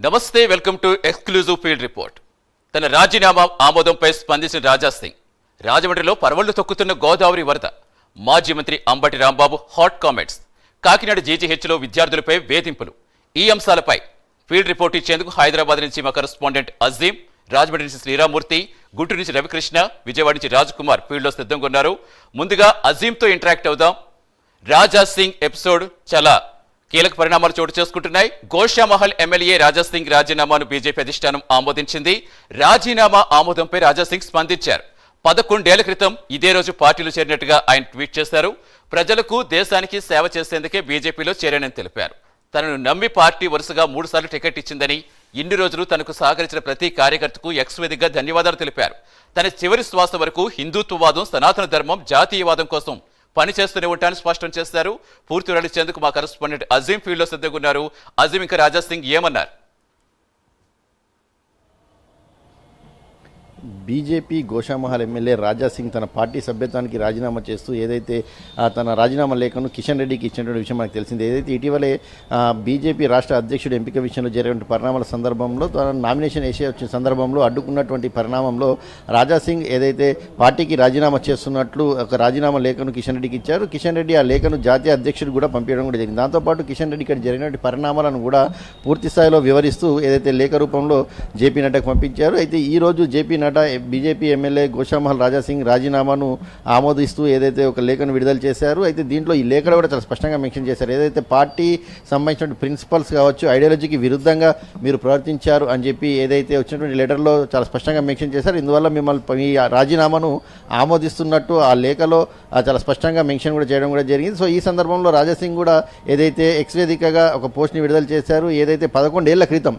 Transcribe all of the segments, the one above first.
నమస్తే, welcome to exclusive field report. తన రాజీనామా ఆమోదంపై స్పందించిన రాజా సింగ్. రాజమండ్రిలో పరవళ్లు తొక్కుతున్న గోదావరి వరద. మాజీ మంత్రి అంబటి రాంబాబు హాట్ కామెంట్స్. కాకినాడ జీజీహెచ్లో విద్యార్థులపై వేధింపులు. ఈ అంశాలపై ఫీల్డ్ రిపోర్ట్ ఇచ్చేందుకు హైదరాబాద్ నుంచి మా కరెస్పాండెంట్ అజీం, రాజమండ్రి నుంచి శ్రీరామూర్తి, గుంటూరు నుంచి రవికృష్ణ, విజయవాడ నుంచి రాజ్ కుమార్ ఫీల్డ్లో సిద్ధంగా ఉన్నారు. ముందుగా అజీంతో ఇంటరాక్ట్ అవుదాం. రాజా సింగ్ ఎపిసోడ్ చాలా కీలక పరిణామాలు చోటు చేసుకుంటున్నాయి. గోషామహల్ ఎమ్మెల్యే రాజా సింగ్ రాజీనామాను బీజేపీ అధిష్టానం ఆమోదించింది. రాజీనామా ఆమోదంపై రాజా సింగ్ స్పందించారు. 11 ఏళ్ల క్రితం ఇదే రోజు పార్టీలో చేరినట్టుగా ఆయన ట్వీట్ చేశారు. ప్రజలకు, దేశానికి సేవ చేసేందుకే బీజేపీలో చేరానని తెలిపారు. తనను నమ్మి పార్టీ వరుసగా 3 సార్లు టికెట్ ఇచ్చిందని, ఇన్ని రోజులు తనకు సహకరించిన ప్రతి కార్యకర్తకు ఎక్స్ వేదికగా ధన్యవాదాలు తెలిపారు. తన చివరి శ్వాస వరకు హిందుత్వవాదం, సనాతన ధర్మం, జాతీయవాదం కోసం పనిచేస్తూనే ఉంటానని స్పష్టం చేశారు. పూర్తి వివరించేందుకు మా కరెస్పాండెంట్ అజీం ఫీల్డ్ లో సిద్ధంగా ఉన్నారు. అజీం, ఇంకా రాజా సింగ్ ఏమన్నారు? బీజేపీ గోషామహల్ ఎమ్మెల్యే రాజా సింగ్ తన పార్టీ సభ్యత్వానికి రాజీనామా చేస్తూ ఏదైతే తన రాజీనామా లేఖను కిషన్ రెడ్డికి ఇచ్చినటువంటి విషయం మనకు తెలిసింది. ఏదైతే ఇటీవలే బీజేపీ రాష్ట్ర అధ్యక్షుడు ఎంపిక విషయంలో జరిగినటువంటి పరిణామాల సందర్భంలో తన నామినేషన్ వేసే వచ్చిన సందర్భంలో అడ్డుకున్నటువంటి పరిణామంలో రాజా సింగ్ ఏదైతే పార్టీకి రాజీనామా చేస్తున్నట్లు ఒక రాజీనామా లేఖను కిషన్ రెడ్డికి ఇచ్చారు. కిషన్ రెడ్డి ఆ లేఖను జాతీయ అధ్యక్షుడు కూడా పంపించడం కూడా జరిగింది. దాంతోపాటు కిషన్ రెడ్డి ఇక్కడ జరిగినటువంటి పరిణామాలను కూడా పూర్తి స్థాయిలో వివరిస్తూ ఏదైతే లేఖ రూపంలో జేపీ నడ్డాకు పంపించారు. అయితే ఈ రోజు JP Nadda BJP MLA Goshamahal Raja Singh రాజీనామాను ఆమోదిస్తూ ఏదైతే ఒక లేఖను విడుదల చేశారు. అయితే దీంట్లో ఈ లేఖలో కూడా చాలా స్పష్టంగా మెన్షన్ చేశారు. ఏదైతే పార్టీ సంబంధించిన ప్రిన్సిపల్స్ కావచ్చు, ఐడియాలజీకి విరుద్ధంగా మీరు ప్రవర్తించారు అని చెప్పి ఏదైతే వచ్చినటువంటి లెటర్లో చాలా స్పష్టంగా మెన్షన్ చేశారు. ఇందువల్ల మిమ్మల్ని మీ రాజీనామాను ఆమోదిస్తున్నట్టు ఆ లేఖలో చాలా స్పష్టంగా మెన్షన్ కూడా చేయడం కూడా జరిగింది. సో ఈ సందర్భంలో రాజా సింగ్ కూడా ఏదైతే ఎక్స్ వేదికగా ఒక పోస్ట్ని విడుదల చేశారు. ఏదైతే 11 ఏళ్ల క్రితం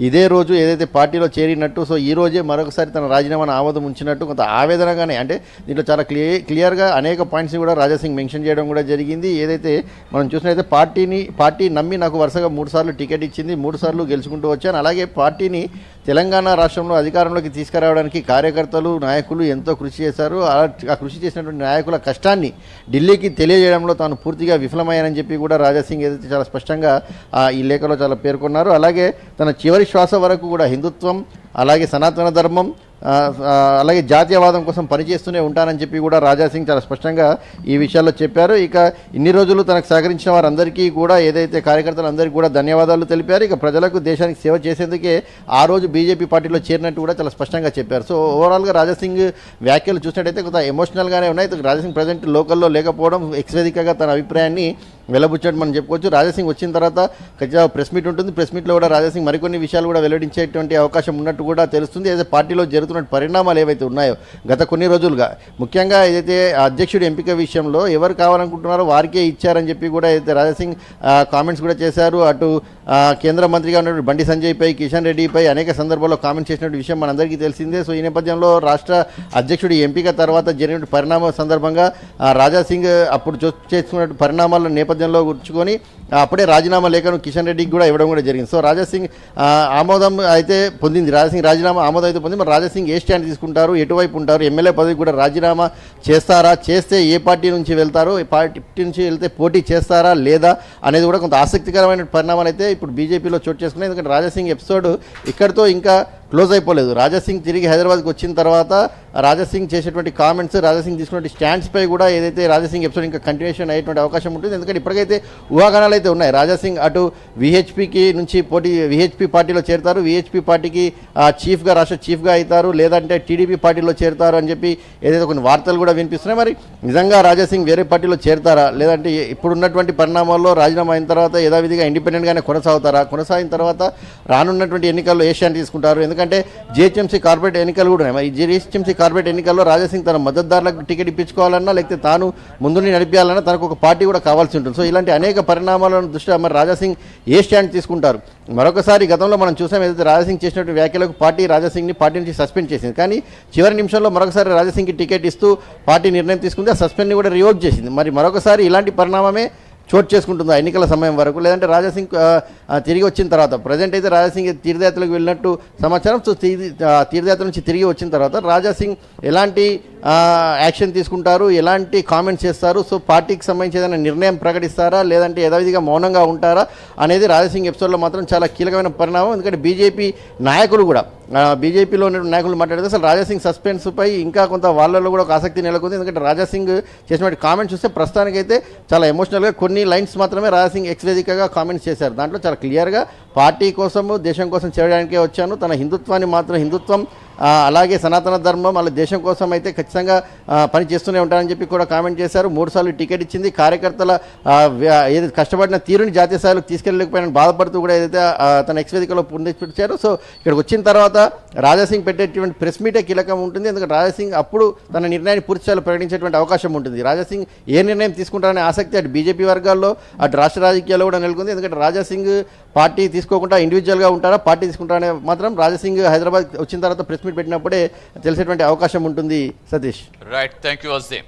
ఇదే రోజు ఏదైతే పార్టీలో చేరినట్టు, సో ఈ రోజే మరొకసారి తన రాజీనామాను ఆమోదం ఉంచినట్టు కొంత ఆవేదనగానే, అంటే దీంట్లో చాలా క్లియర్గా అనేక పాయింట్స్ని కూడా రాజా సింగ్ మెన్షన్ చేయడం కూడా జరిగింది. ఏదైతే మనం చూసినట్లయితే పార్టీ నమ్మి నాకు వరుసగా 3 సార్లు టికెట్ ఇచ్చింది, 3 సార్లు గెలుచుకుంటూ వచ్చాను. అలాగే పార్టీని తెలంగాణ రాష్ట్రంలో అధికారంలోకి తీసుకురావడానికి కార్యకర్తలు, నాయకులు ఎంతో కృషి చేశారు. ఆ కృషి చేసినటువంటి నాయకుల కష్టాన్ని ఢిల్లీకి తెలియజేయడంలో తాను పూర్తిగా విఫలమయ్యానని చెప్పి కూడా రాజా సింగ్ ఏదైతే చాలా స్పష్టంగా ఈ లేఖలో చాలా పేర్కొన్నారు. అలాగే తన చివరి శ్వాస వరకు కూడా హిందుత్వం, అలాగే సనాతన ధర్మం, అలాగే జాతీయవాదం కోసం పనిచేస్తూనే ఉంటానని చెప్పి కూడా రాజా సింగ్ చాలా స్పష్టంగా ఈ విషయాల్లో చెప్పారు. ఇక ఇన్ని రోజులు తనకు సహకరించిన వారందరికీ కూడా ఏదైతే కార్యకర్తలందరికీ కూడా ధన్యవాదాలు తెలిపారు. ఇక ప్రజలకు, దేశానికి సేవ చేసేందుకే ఆ రోజు బీజేపీ పార్టీలో చేరినట్టు కూడా చాలా స్పష్టంగా చెప్పారు. సో ఓవరాల్గా రాజా సింగ్ వ్యాఖ్యలు చూసినట్టయితే కొంత ఎమోషనల్గానే ఉన్నాయి. రాజా సింగ్ ప్రజెంట్ లోకల్లో లేకపోవడం, ఎక్స్ వేదికగా తన అభిప్రాయాన్ని వెల్లబుచ్చట్టు మనం చెప్పుకోవచ్చు. రాజా సింగ్ వచ్చిన తర్వాత ఖచ్చితంగా ప్రెస్ మీట్ ఉంటుంది. ప్రెస్ మీట్లో కూడా రాజా సింగ్ మరికొన్ని విషయాలు కూడా వెల్లడించేటువంటి అవకాశం ఉన్నట్టు కూడా తెలుస్తుంది. ఏదైతే పార్టీలో జరుగుతున్న పరిణామాలు ఏవైతే ఉన్నాయో గత కొన్ని రోజులుగా, ముఖ్యంగా ఏదైతే అధ్యక్షుడి ఎంపిక విషయంలో ఎవరు కావాలనుకుంటున్నారో వారికే ఇచ్చారని చెప్పి కూడా ఏదైతే రాజా సింగ్ కామెంట్స్ కూడా చేశారు. అటు కేంద్ర మంత్రిగా ఉన్నటువంటి బండి సంజయ్పై, కిషన్ రెడ్డిపై అనేక సందర్భాల్లో కామెంట్స్ చేసినటువంటి విషయం మనందరికీ తెలిసిందే. సో ఈ నేపథ్యంలో రాష్ట్ర అధ్యక్షుడి ఎంపిక తర్వాత జరిగిన పరిణామం సందర్భంగా రాజా సింగ్ అప్పుడు చేసుకున్న పరిణామాల నేపథ్యంలో కూర్చుకొని అప్పుడే రాజీనామా లేఖను కిషన్ రెడ్డికి కూడా ఇవ్వడం కూడా జరిగింది. సో రాజా సింగ్ ఆమోదం అయితే పొందింది. రాజా సింగ్ రాజీనామా ఆమోదం అయితే పొంది. మరి రాజా సింగ్ ఏ స్టాండ్ తీసుకుంటారు, ఎటువైపు ఉంటారు, ఎమ్మెల్యే పదవికి కూడా రాజీనామా చేస్తారా, చేస్తే ఏ పార్టీ నుంచి వెళ్తారు, ఏ పార్టీ నుంచి వెళ్తే పోటీ చేస్తారా లేదా అనేది కూడా కొంత ఆసక్తికరమైన పరిణామాలు అయితే ఇప్పుడు బీజేపీలో చోటు చేసుకున్నాయి. ఎందుకంటే రాజా సింగ్ ఎపిసోడ్ ఇక్కడితో ఇంకా క్లోజ్ అయిపోలేదు. రాజా సింగ్ తిరిగి హైదరాబాద్కి వచ్చిన తర్వాత రాజా సింగ్ చేసేటువంటి కామెంట్స్, రాజా సింగ్ తీసుకున్న స్టాండ్స్పై కూడా ఏదైతే రాజా సింగ్ ఎపిసోడ్ ఇంకా కంటిన్యూషన్ అయ్యేటువంటి అవకాశం ఉంటుంది. ఎందుకంటే ఇప్పటికైతే ఊహాగానాలు అయితే ఉన్నాయి. రాజా సింగ్ అటు విహెచ్పికి నుంచి విహెచ్పి పార్టీలో చేరుతారు, విహెచ్పి పార్టీకి చీఫ్గా, రాష్ట్ర చీఫ్గా అవుతారు, లేదంటే టీడీపీ పార్టీలో చేరుతారు అని చెప్పి ఏదైతే కొన్ని వార్తలు కూడా వినిపిస్తున్నాయి. మరి నిజంగా రాజా సింగ్ వేరే పార్టీలో చేరుతారా, లేదంటే ఇప్పుడున్నటువంటి పరిణామాల్లో రాజీనామా అయిన తర్వాత యథావిధిగా ఇండిపెండెంట్గానే కొనసాగుతారా, కొనసాగిన తర్వాత రానున్నటువంటి ఎన్నికల్లో ఏ స్టాండ్ తీసుకుంటారు? ఎందుకంటే జిహెచ్ఎంసీ కార్పొరేట్ ఎన్నికలు కూడా ఉన్నాయి. ఈ జిహెచ్ఎంసీ కార్పొరేట్ ఎన్నికల్లో రాజా సింగ్ తన మద్దతుదారులకు టికెట్ ఇప్పించుకోవాలన్నా, లేకపోతే తాను ముందుని నడిపించాలన్నా తనకు ఒక పార్టీ కూడా కావాల్సి ఉంటుంది. సో ఇలాంటి అనేక పరిణామాలను దృష్ట్యా మరి రాజా సింగ్ ఏ స్టాండ్ తీసుకుంటారు? మరొకసారి గతంలో మనం చూసాం, ఏదైతే రాజా సింగ్ చేసినటువంటి వ్యాఖ్యలకు పార్టీ రాజా సింగ్ని పార్టీ నుంచి సస్పెండ్ చేసింది. కానీ చివరి నిమిషంలో మరొకసారి రాజా సింగ్కి టికెట్ ఇస్తూ పార్టీ నిర్ణయం తీసుకుంది, ఆ సస్పెండ్ని కూడా రివోక్ చేసింది. మరి మరొకసారి ఇలాంటి పరిణామమే చోటు చేసుకుంటుందా ఎన్నికల సమయం వరకు, లేదంటే రాజా సింగ్ తిరిగి వచ్చిన తర్వాత? ప్రజెంట్ అయితే రాజా సింగ్ తీర్థయాత్రలకు వెళ్ళినట్టు సమాచారం. సో తీర్థయాత్ర నుంచి తిరిగి వచ్చిన తర్వాత రాజా సింగ్ ఎలాంటి యాక్షన్ తీసుకుంటారు, ఎలాంటి కామెంట్స్ చేస్తారు, సో పార్టీకి సంబంధించి ఏదైనా నిర్ణయం ప్రకటిస్తారా లేదంటే యథావిధిగా మౌనంగా ఉంటారా అనేది రాజాసింగ్ ఎపిసోడ్లో మాత్రం చాలా కీలకమైన పరిణామం. ఎందుకంటే బీజేపీ నాయకులు కూడా బీజేపీలో ఉన్న నాయకులు మాట్లాడితే అసలు రాజాసింగ్ సస్పెన్స్పై ఇంకా కొంత వాళ్ళలో కూడా ఒక ఆసక్తి నెలకొంది. ఎందుకంటే రాజాసింగ్ చేసినటువంటి కామెంట్స్ చూస్తే ప్రస్తుతానికైతే చాలా ఎమోషనల్గా కొన్ని లైన్స్ మాత్రమే రాజాసింగ్ ఎక్స్ వేదికగా కామెంట్స్ చేశారు. దాంట్లో చాలా క్లియర్గా పార్టీ కోసము దేశం కోసం చేయడానికే వచ్చాను, తన హిందుత్వాన్ని మాత్రం హిందుత్వం అలాగే సనాతన ధర్మం అలా దేశం కోసం అయితే ఖచ్చితంగా పని చేస్తూనే ఉంటారని చెప్పి కూడా కామెంట్ చేశారు. 3 సార్లు టికెట్ ఇచ్చింది, కార్యకర్తల ఏదైతే కష్టపడిన తీరుని జాతీయ స్థాయిలో తీసుకెళ్ళలేకపోయిన బాధపడుతూ కూడా ఏదైతే తన ఎక్స్ వేదికలో పునరుద్ధరించారు. సో ఇక్కడికి వచ్చిన తర్వాత రాజాసింగ్ పెట్టేటువంటి ప్రెస్ మీటే కీలకం ఉంటుంది. ఎందుకంటే రాజాసింగ్ అప్పుడు తన నిర్ణయాన్ని పూర్తి స్థాయిలో ప్రకటించేటువంటి అవకాశం ఉంటుంది. రాజాసింగ్ ఏ నిర్ణయం తీసుకుంటారనే ఆసక్తి అటు బీజేపీ వర్గాల్లో అటు రాష్ట్ర రాజకీయాల్లో కూడా నెలకొంది. ఎందుకంటే రాజాసింగ్ పార్టీ తీసుకోకుండా ఇండివిజువల్గా ఉంటారా, పార్టీ తీసుకుంటారనే మాత్రం రాజాసింగ్ హైదరాబాద్ వచ్చిన తర్వాత ప్రెస్ మీట్ పెట్టినప్పుడే తెలిసేటువంటి అవకాశం ఉంటుంది. Satish. Right, thank you Azeem.